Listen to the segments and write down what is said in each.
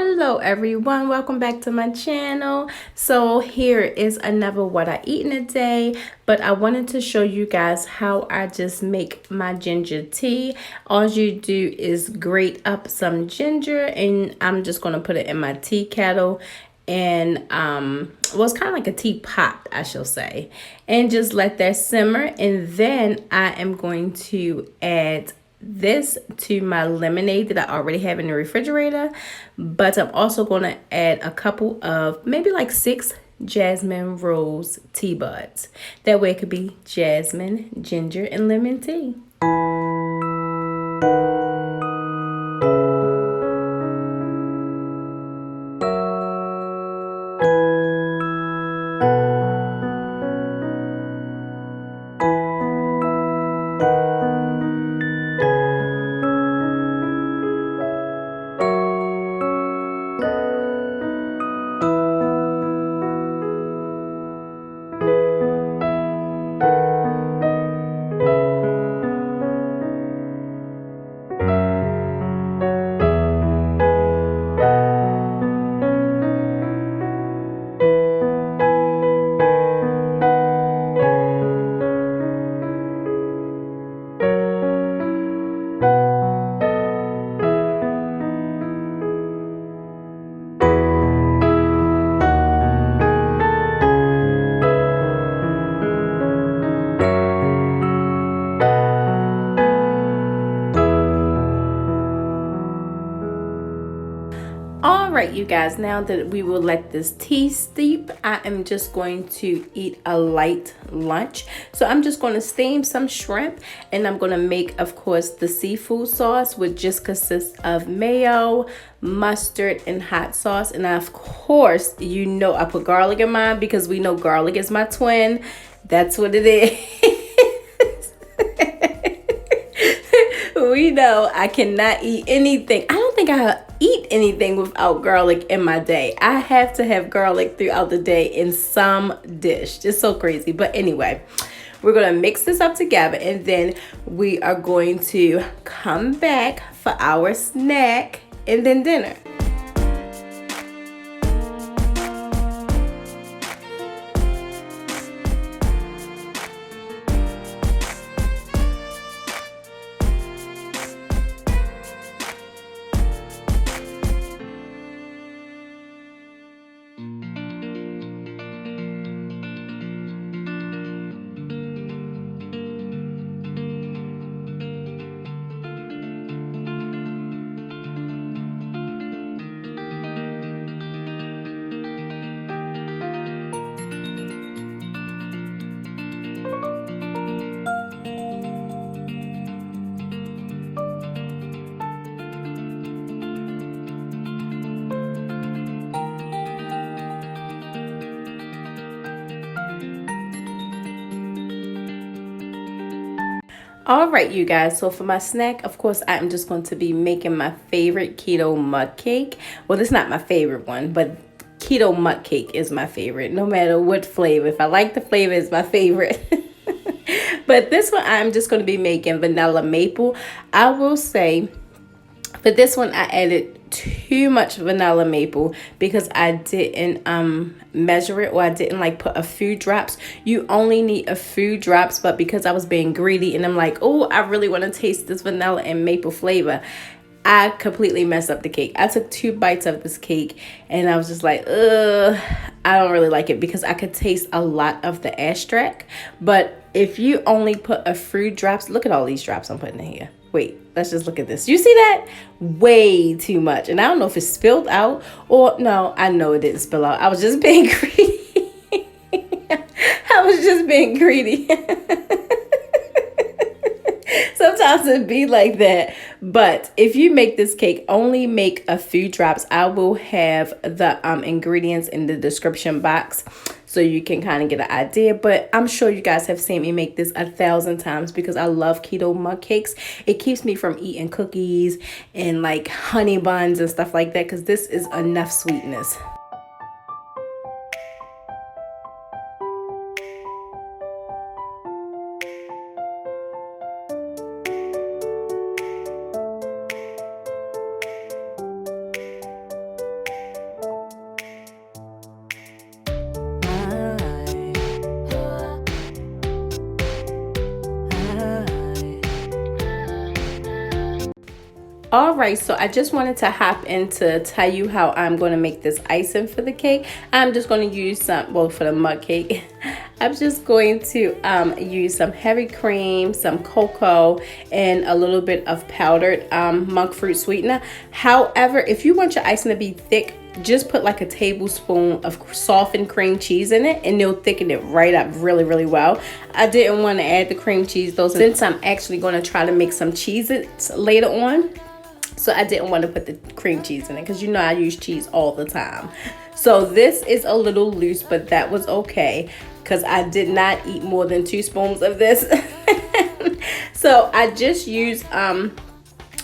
Hello everyone, welcome back to my channel. So here is another what I eat in a day, but I wanted to show you guys how I just make my ginger tea. All you do is grate up some ginger and I'm just going to put it in my tea kettle and well, it's kind of like a teapot, I shall say, and just let that simmer. And then I am going to add this to my lemonade that I already have in the refrigerator, but I'm also going to add a couple of maybe like 6 jasmine rose tea buds. That way it could be jasmine, ginger, and lemon tea. All right, you guys, now that we will let this tea steep, I am just going to eat a light lunch. So I'm just going to steam some shrimp and I'm going to make, of course, the seafood sauce, which just consists of mayo, mustard, and hot sauce. And of course, you know I put garlic in mine because we know garlic is my twin. That's what it is. We know I cannot eat anything. I don't think I eat anything without garlic in my day. I have to have garlic throughout the day in some dish. It's so crazy. But anyway, we're going to mix this up together and then we are going to come back for our snack and then dinner. All right, you guys, so for my snack, of course, I'm just going to be making my favorite keto mud cake. Well, it's not my favorite one, but keto mud cake is my favorite, no matter what flavor. If I like the flavor, it's my favorite. But this one, I'm just going to be making vanilla maple. I will say, for this one, I added too much vanilla maple because I didn't measure it, or I didn't like put a few drops. You only need a few drops, but because I was being greedy and I'm like, oh, I really want to taste this vanilla and maple flavor, I completely messed up the cake. I took 2 bites of this cake and I was just like, ugh, I don't really like it because I could taste a lot of the extract. But if you only put a few drops, look at all these drops I'm putting in here. Wait, let's just look at this. You see that? Way too much. And I don't know if it spilled out or no, I know it didn't spill out. I was just being greedy. I was just being greedy. Sometimes it be like that. But if you make this cake, only make a few drops. I will have the ingredients in the description box so you can kind of get an idea. But I'm sure you guys have seen me make this 1,000 times because I love keto mug cakes. It keeps me from eating cookies and like honey buns and stuff like that because this is enough sweetness. All right, so I just wanted to hop in to tell you how I'm going to make this icing for the cake. I'm just going to use some, well, for the mug cake, I'm just going to use some heavy cream, some cocoa, and a little bit of powdered monk fruit sweetener. However, if you want your icing to be thick, just put like a tablespoon of softened cream cheese in it, and it'll thicken it right up really, really well. I didn't want to add the cream cheese though, since I'm actually going to try to make some Cheez-Its later on. So I didn't want to put the cream cheese in it because you know I use cheese all the time. So this is a little loose, but that was okay because I did not eat more than 2 spoons of this. So I just used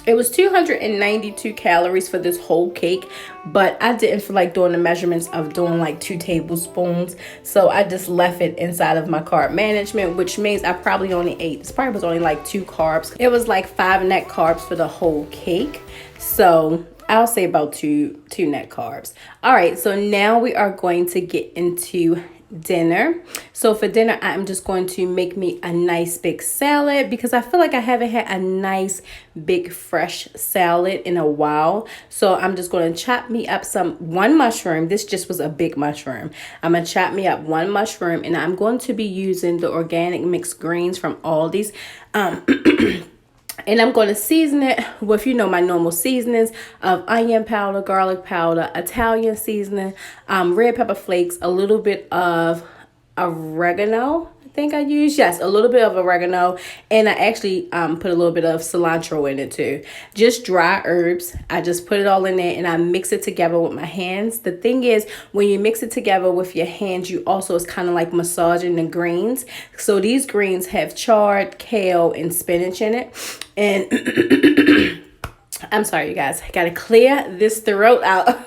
it was 292 calories for this whole cake, but I didn't feel like doing the measurements of doing like 2 tablespoons. So I just left it inside of my carb management, which means I probably only ate, this probably was only like 2 carbs. It was like 5 net carbs for the whole cake. So I'll say about two net carbs. All right, so now we are going to get into dinner. So for dinner, I'm just going to make me a nice big salad because I feel like I haven't had a nice big fresh salad in a while. So I'm just going to chop me up one mushroom. This just was a big mushroom. I'm going to chop me up 1 mushroom, and I'm going to be using the organic mixed greens from Aldi's. And I'm going to season it with, you know, my normal seasonings of onion powder, garlic powder, Italian seasoning, red pepper flakes, a little bit of oregano. I think I used, yes, a little bit of oregano. And I actually put a little bit of cilantro in it too. Just dry herbs. I just put it all in there and I mix it together with my hands. The thing is, when you mix it together with your hands, you also, it's kind of like massaging the greens. So these greens have chard, kale, and spinach in it. And I'm sorry, you guys, I gotta clear this throat out.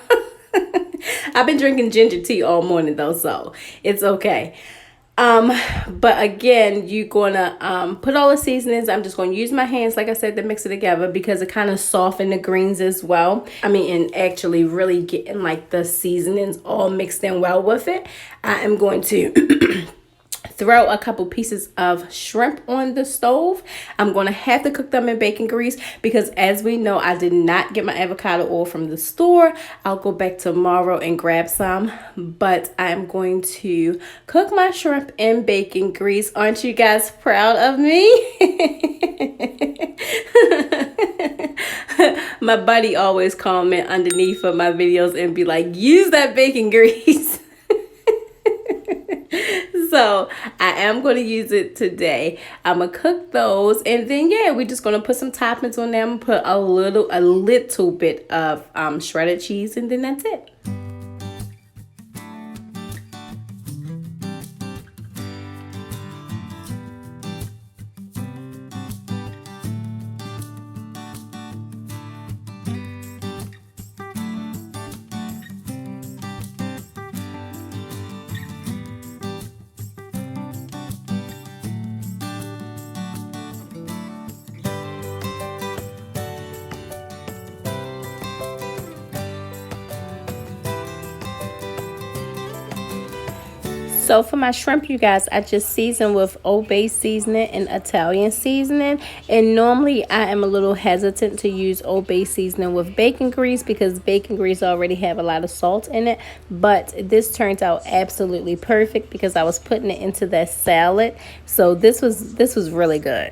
I've been drinking ginger tea all morning though, so it's okay. But again, you're gonna put all the seasonings. I'm just gonna use my hands, like I said, to mix it together because it kind of soften the greens as well. I mean, and actually really getting like the seasonings all mixed in well with it. I am going to throw a couple pieces of shrimp on the stove. I'm going to have to cook them in bacon grease because, as we know, I did not get my avocado oil from the store. I'll go back tomorrow and grab some, but I'm going to cook my shrimp in bacon grease. Aren't you guys proud of me? My buddy always comment underneath of my videos and be like, use that bacon grease. So I am going to use it today. I'm going to cook those, and then yeah, we're just going to put some toppings on them, put a little bit of shredded cheese, and then that's it. So for my shrimp, you guys, I just season with Old Bay seasoning and Italian seasoning. And normally I am a little hesitant to use Old Bay seasoning with bacon grease because bacon grease already have a lot of salt in it. But this turned out absolutely perfect because I was putting it into that salad. So this was really good.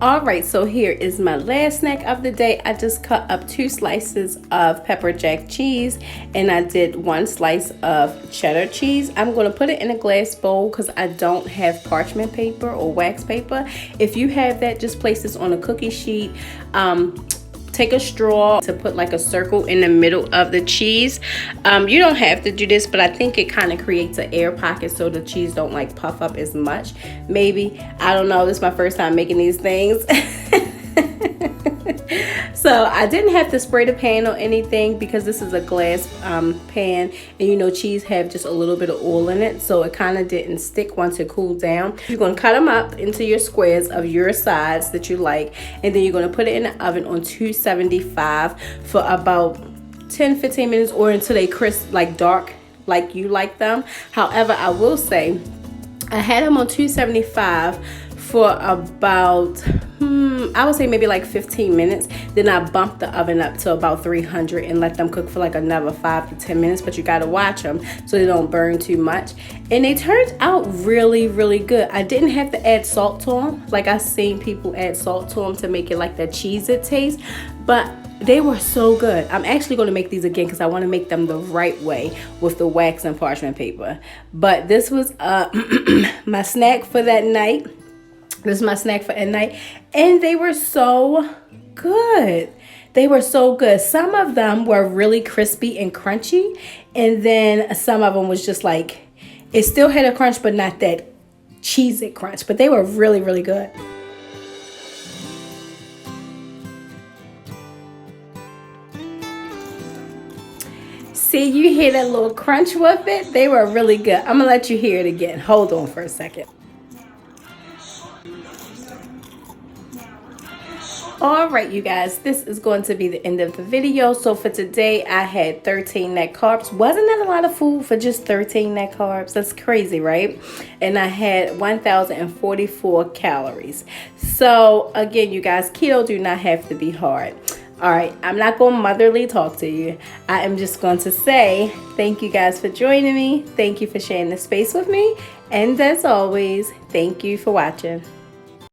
All right, so here is my last snack of the day. I just cut up 2 slices of pepper jack cheese, and I did 1 slice of cheddar cheese. I'm going to put it in a glass bowl because I don't have parchment paper or wax paper. If you have that, just place this on a cookie sheet. Take a straw to put like a circle in the middle of the cheese. You don't have to do this, but I think it kind of creates an air pocket so the cheese don't like puff up as much. Maybe, I don't know, this is my first time making these things. So I didn't have to spray the pan or anything because this is a glass pan, and you know cheese have just a little bit of oil in it, so it kind of didn't stick once it cooled down. You're going to cut them up into your squares of your size that you like, and then you're going to put it in the oven on 275 for about 10-15 minutes, or until they crisp, like dark like you like them. However, I will say I had them on 275 for about I would say maybe like 15 minutes. Then I bumped the oven up to about 300 and let them cook for like another 5 to 10 minutes, but you got to watch them so they don't burn too much. And they turned out really, really good. I didn't have to add salt to them like I've seen people add salt to them to make it like that Cheez-It taste, but they were so good. I'm actually going to make these again because I want to make them the right way with the wax and parchment paper. But this was my snack for that night. This is my snack for at night, and they were so good. They were so good. Some of them were really crispy and crunchy, and then some of them was just like, it still had a crunch, but not that Cheez-It crunch, but they were really, really good. See, you hear that little crunch with it? They were really good. I'm gonna let you hear it again. Hold on for a second. All right, you guys, this is going to be the end of the video. So for today, I had 13 net carbs. Wasn't that a lot of food for just 13 net carbs? That's crazy, right? And I had 1,044 calories. So again, you guys, keto do not have to be hard. All right, I'm not going to motherly talk to you. I am just going to say thank you guys for joining me. Thank you for sharing the space with me. And as always, thank you for watching.